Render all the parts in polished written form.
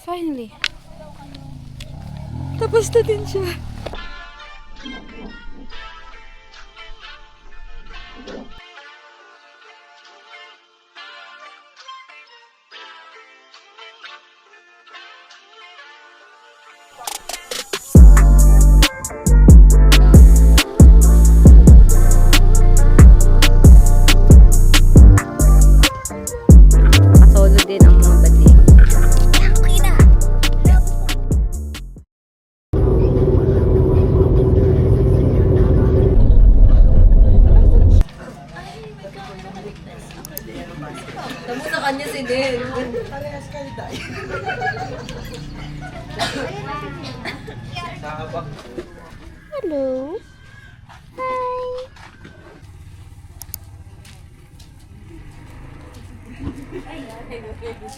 Finally. Tapos na din siya. Solo din ang mga bading. Tamo sa kanya si Din. Parehas kayo dahil. Hello. Hi.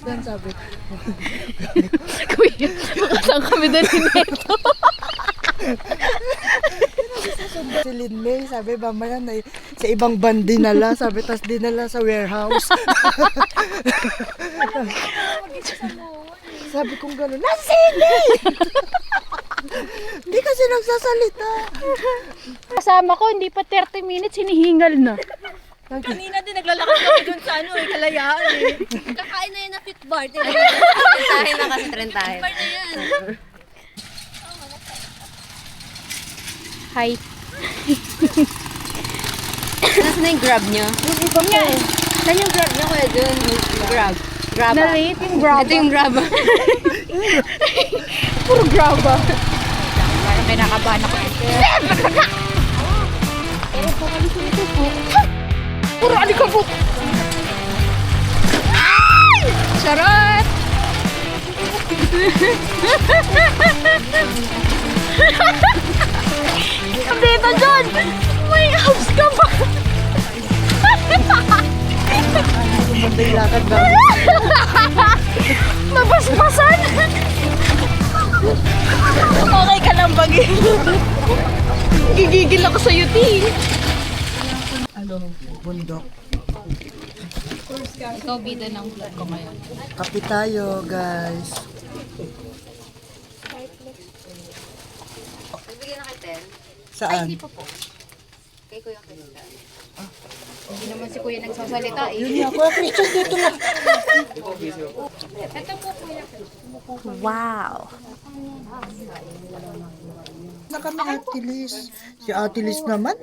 Yan sabi. Kuya, makasang kami doon ni Neto. Si Lin May, sabi mamaya na sa ibang band dinala, sabi tas dinala sa warehouse. Sabi kong gano'n, nasili! Hindi kasi nagsasalita. Kasama ko, hindi pa 30 minutes, hinihingal na. Kanina din naglalakad kami dun sa kalayaan eh. Kakain na yan na fit bar. Trentahin na kasi trentahin. Bar na yan. Hi. Nasaan na yung grab niyo? Yung iba ko. Saan yung grab niyo kuya dun? Grab. Grab. Na-late yung grab. Ito yung grab. Puro grab. Parang may nakabahan ako. Pero baka nito ito po. Puro alikabok. Charot! Dito dyan! May abs ka pa! Kumunday lakad daw. Mabasbasan! Okay ka lang bagi. Gigigil ako sa yuti. Ano, bundok. Ikaw bida ng vlog ko ngayon. Kape tayo, guys. Nagbigyan na kay Tel. Saan? Hindi pa po. Kay Kuya Krista. Hindi naman si Kuya nagsasalita eh. Yun nga, Kuya Christian dito na. Ito po Kuya. Wow. Na kami Ate Liz. Si Ate Liz naman.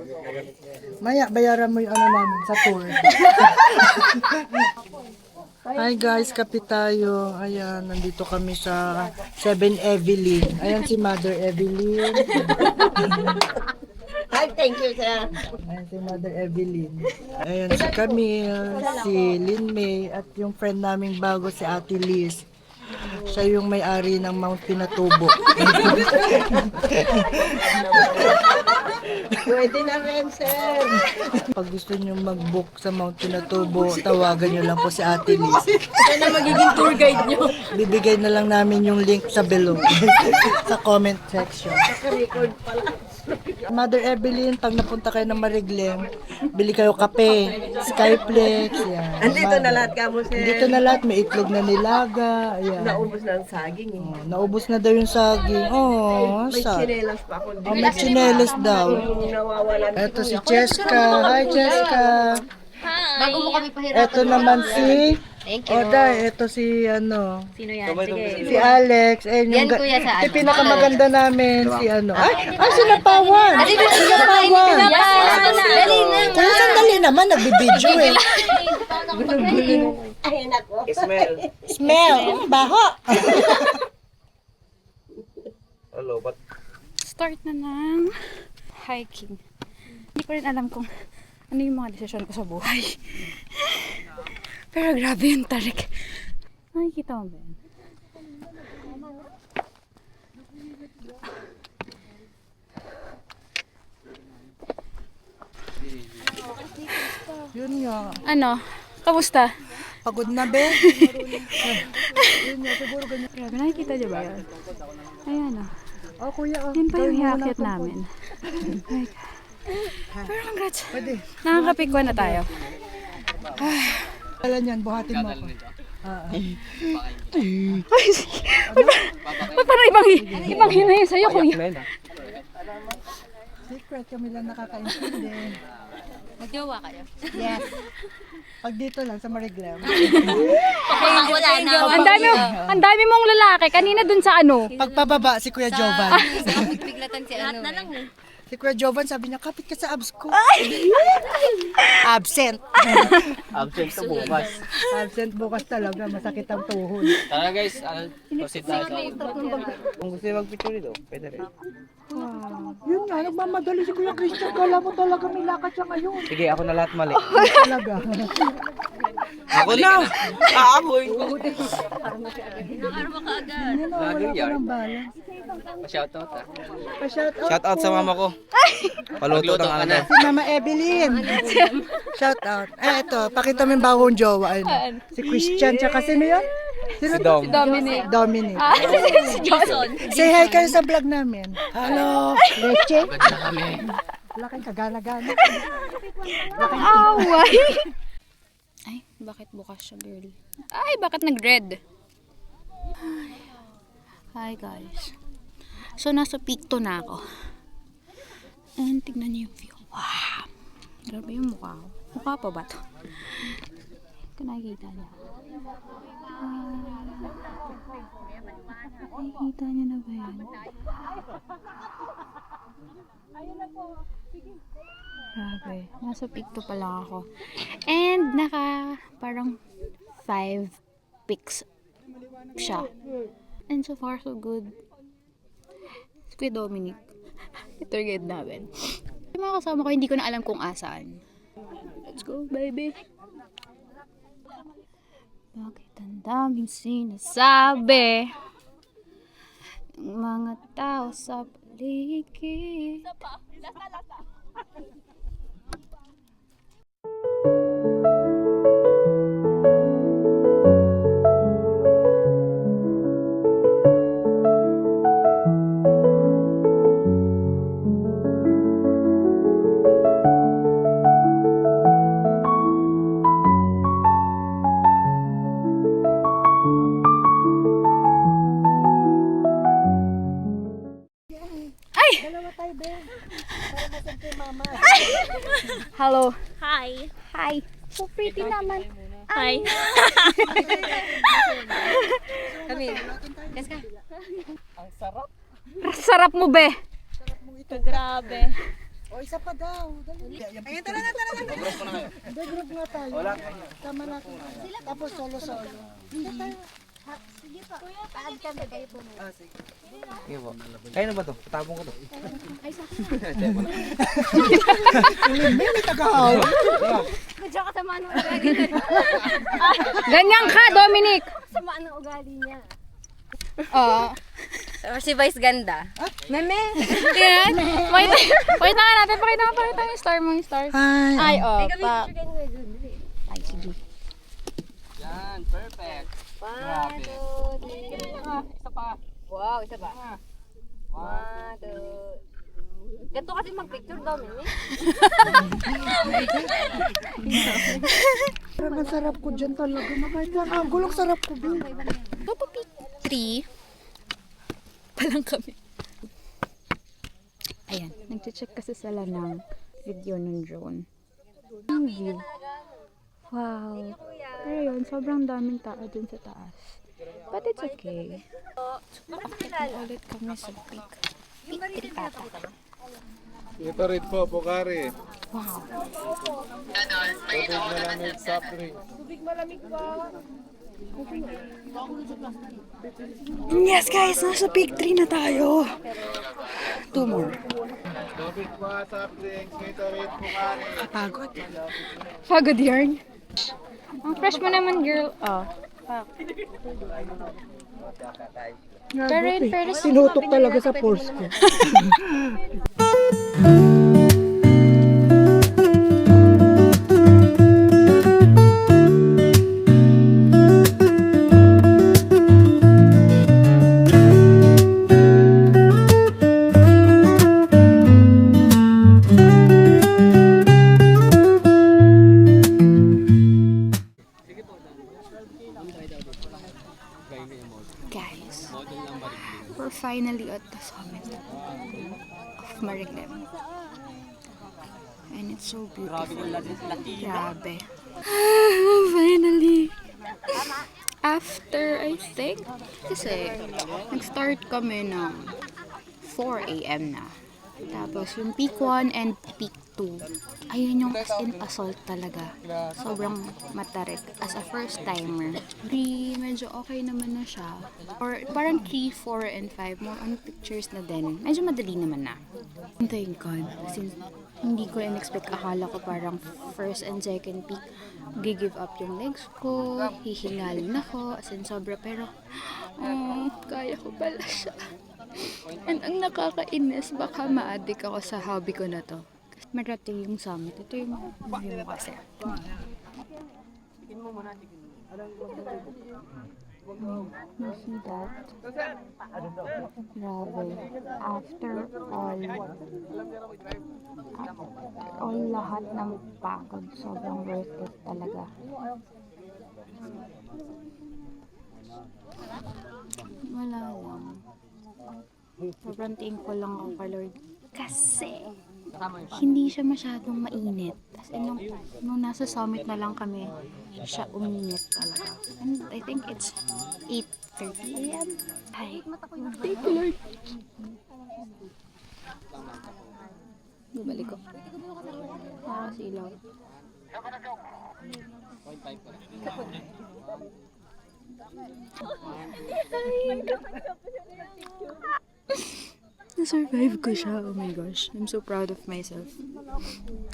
Maya, bayaran mo yung ano namin sa tour. Hi guys, kape tayo. Ayan, nandito kami sa 7 Evelyn. Ayan si Mother Evelyn. Hi, thank you sir. Ayan si Mother Evelyn. Ayan si Camille, si Lin May, at yung friend naming bago si Ate Liz. Siya yung may-ari ng Mount Pinatubo. Pwede na rin, sir. Pag gusto nyo mag-book sa Mount Pinatubo, tawagan nyo lang po si Ate Liz. Siya na magiging tour guide nyo. Bibigay na lang namin yung link sa below. Sa comment section. Mother Evelyn, pag napunta kayo ng Mariglem, bili kayo kape, Skyplex, yan. Andito na lahat ka mo, sir. Dito na lahat, may itlog na nilaga, ayan. Naubos na ang saging eh. Oh, naubos na daw yung saging. Oh, May sad. chinelas pa ako. Oh, may chinelas daw. Yung nawawalan. Eto si Cheska. Hi, Cheska. Bago mo kami pahirapan. Eto naman si Thank you. Oda. Eto si ano, Sino yan? Sige. si Alex. Ayun Yan, kuya, sa yung ano? pinakamaganda namin, si ano. Ay, sinapawan. Sinapawan. Dali na. Kaya sandali naman, nagbibideo eh. Ay, nako. Smell. Smell. Baho. Hello, but Start na ng hiking. Hindi ko rin alam kung ano yung mga desisyon ko sa buhay. Pero grabe yung tarik. Nakikita mo ba yan? Yun nga. Ano? Kamusta? Pagod na, be? Grabe, nakikita niyo ba yan? Ayan o. Oh, kuya. Oh. Yan pa yung Gawin mo hiakyat ng tungkol. namin. Pero congrats. Pwede. Nakakapikwa na tayo. Kala niyan, buhatin mo ako. Ba't parang ibang hinayin sa'yo, kuya? Secret kami lang nakakaintindi. Magjowa kayo. Yes. Pag dito lang sa Mariglam. Wala na. Ang dami mong lalaki. Kanina dun sa ano. Pagpababa si Kuya Jovan. Biglatan si ano na lang eh. Si Kuya Jovan sabi niya, kapit ka sa abs ko. Absent. Absent to bukas. Absent bukas talaga. Masakit ang tuhod. Tara guys, proceed tayo. Kung gusto niyo mag-picture dito, pwede rin. Yun nga, nagmamadali si Kuya Christian. Kala mo talaga may lakad siya ngayon. Sige, ako na lahat mali. Talaga. Ako na! Aamoy! Nakarma ka agad. Yan o, wala ka ng balance. Pa-shoutout ah. Pa-shoutout Shoutout sa mama ko. Paluto ng ano. si Mama Evelyn. Shoutout. Ito, pakita mo yung bagong jowa. Ano? Si Christian, tsaka sino yun? Sino Si Dom. Dominic. Dominic. Si Johnson. Say hi kayo sa vlog namin. Hello. Leche. Wala kang kagana-gana. Away. Ay, bakit bukas siya, girl? Ay, bakit nag-red? Hi, guys. So, nasa peak to na ako. And tignan niyo yung view. Wow. Grabe yung mukha ko. Mukha pa ba to? Kung nakikita niyo. Nakikita niyo na ba yan? Grabe. Nasa peak to pa lang ako. And naka parang 5 pics siya. And so far so good. Si Kuya Dominic. Ito yung guide namin. Yung mga kasama ko, hindi ko na alam kung asaan. Let's go, baby. Bakit ang daming sinasabi ng mga tao sa paligid? Dalawa tayo, Ben. Para masag kay Mama. Hello. Hi. Hi. So pretty naman. Hi. Kami. Yes ka. Sarap mo, be. Grabe. O, isa pa daw. Dali. Ayun, tara na. Hindi, group nga tayo. Tama natin. Tapos solo-solo. Hindi tayo. Sige pa. Paad kami kayo po. Sige po. Kaya na ba to? Patapong ko to. May tagahaw. Diyan ka sama ng Ganyan ka, Dominic. Sama ng ugali niya. Oo. Si Vice ganda. Meme. Yan. Pakita nga natin. Pakita yung star mo, yung star. Hi. Ay, Ay, pa. Ay, sige. Yan, perfect. 1, 2, 3. Isa pa. Wow, isa pa. 1, 2. Ganito kasi mag-picture daw, Mimi. Parang ang sarap ko dyan talaga. Kahit lang ang gulong sarap ko, Ben. Papa Pig 3. Palang kami. Ayan. Nag-check kasi sila ng video ng drone. Ang view. Wow. Pero yun, sobrang daming tao dun sa taas. But it's okay. Ulit kami sa peak. Peak 3 ata. Ito rin po, Pocari. Wow. Tubig malamig, soft drink. Yes, guys. Nasa peak 3 na tayo. 2 more. Tubig pa, soft drinks, Gatorade, Pocari. Kapagod. Pagod yarn. Ang fresh mo naman, girl. Oh. Pero in fairness, Sinutok talaga sa pores ko. We're finally at the summit of Mariglem. And it's so beautiful. Grabe. Finally. After, I think, kasi nag-start kami ng 4 a.m. na. Tapos yung peak 1 and peak 2, ayun yung as in assault talaga. Sobrang matarik. As a first timer, medyo okay naman na siya. Or parang 3, 4, and 5, more on pictures na din. Medyo madali naman na. Thank God. Since hindi ko in-expect, akala ko parang first and second peak, give up yung legs ko, hihingalin ako, as in sobra, pero kaya ko pala siya. And ang nakakainis, baka ma-addict ako sa hobby ko na to. Kasi marating yung summit. Ito yung view mo kasi. You see that? Grabe. After all lahat ng pagod, sobrang worth it talaga. Wala lang. Sobrang thankful lang ako kay Lord. Kasi, hindi siya masyadong mainit. As in, nung nasa summit na lang kami, siya uminit talaga. And I think it's 8:30 a.m. Ay, thank you, Lord. Bumalik ko. Nakasilaw. Na-survive ko siya. Oh my gosh. I'm so proud of myself.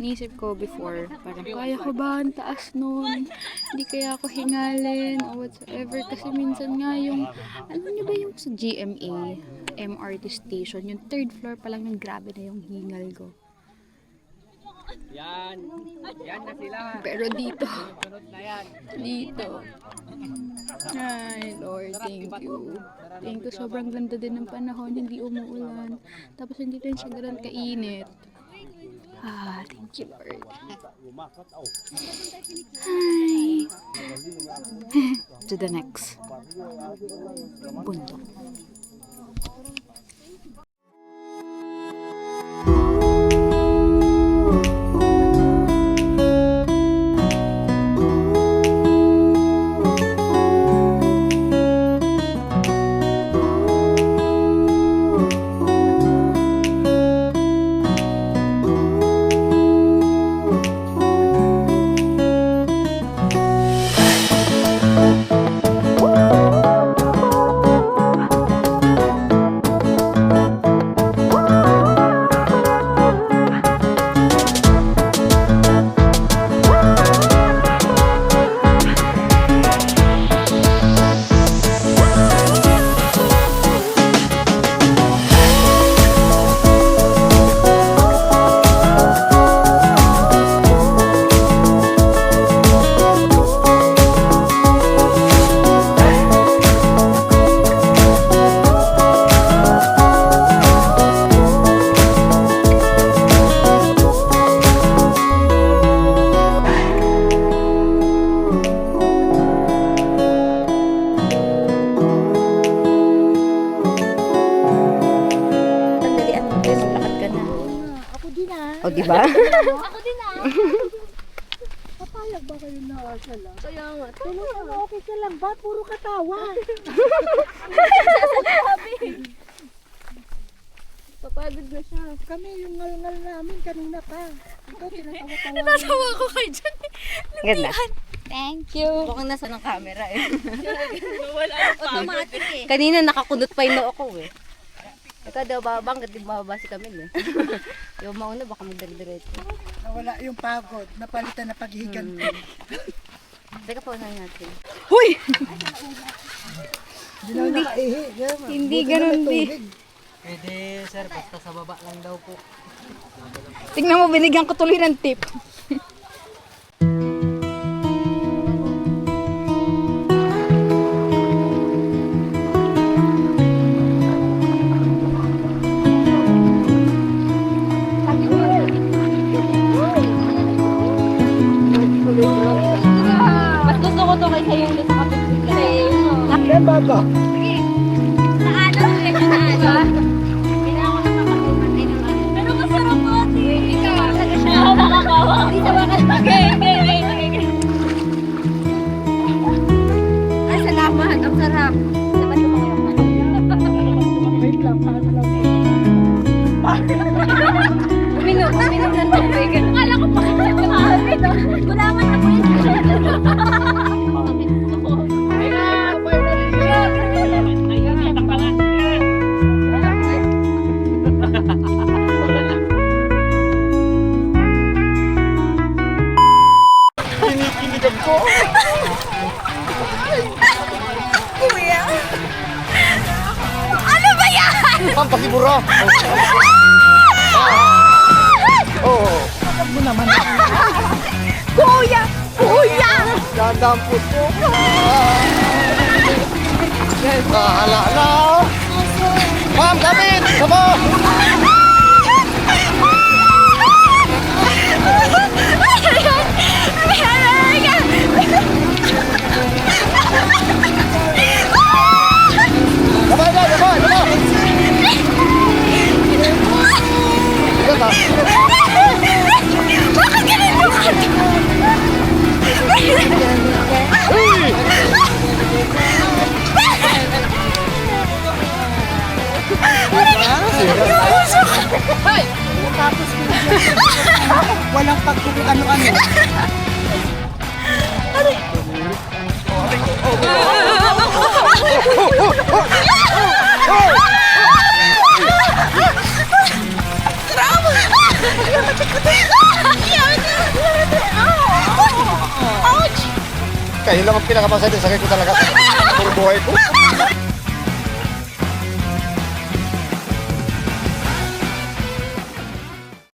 Niisip ko before, parang kaya ko ba ang taas nun? Hindi kaya ako hingalin o whatsoever. Kasi minsan nga yung, alam niyo ba yung sa GMA, MRT station, yung third floor pa lang yung grabe na yung hingal ko. Yan na sila. Pero dito, Sunod na yan. dito. Ay, Lord, thank you. Thank you, sobrang ganda din ng panahon, hindi umuulan. Tapos hindi rin siya ganun kainit. Thank you, Lord. Hi. To the next bundok. O, diba? Ako din ah. Papayag ba kayo na sala? Kaya nga. Okay ka lang ba? Puro katawa. Papagod na siya. Kami yung ngal-ngal namin kanina pa. Ito, tinatawa-tawa. Natawa ko kay Jan. Ganda. Thank you. Mukhang nasa ng camera eh. Wala automatic eh. Kanina nakakunot pa yung noo ko eh. Ikaw daw babang, gati bababa si Camille eh. Yung mauna baka magdalidiretso. Nawala yung pagod. Napalitan na paghihigan. Teka po unahin natin. Huy! Hindi na nakaihi. Hindi ganun di. Pwede sir, basta sa baba lang daw po. Tingnan mo, binigyan ko tuloy ng tip. Mas gusto ko to kaysa yung sa kapit. Yan ba ba? Pampasibura. Oo. Kuya! Kuya! Dadampot mo. Bahala na. Ma'am, kapit! Sabo! Sabay na, sabay, sabay! Ito na. Bakit ganito ka? Walang ano-ano. Kayo lang ang pinakamasaya din. Sakay ko talaga. Puro buhay ko.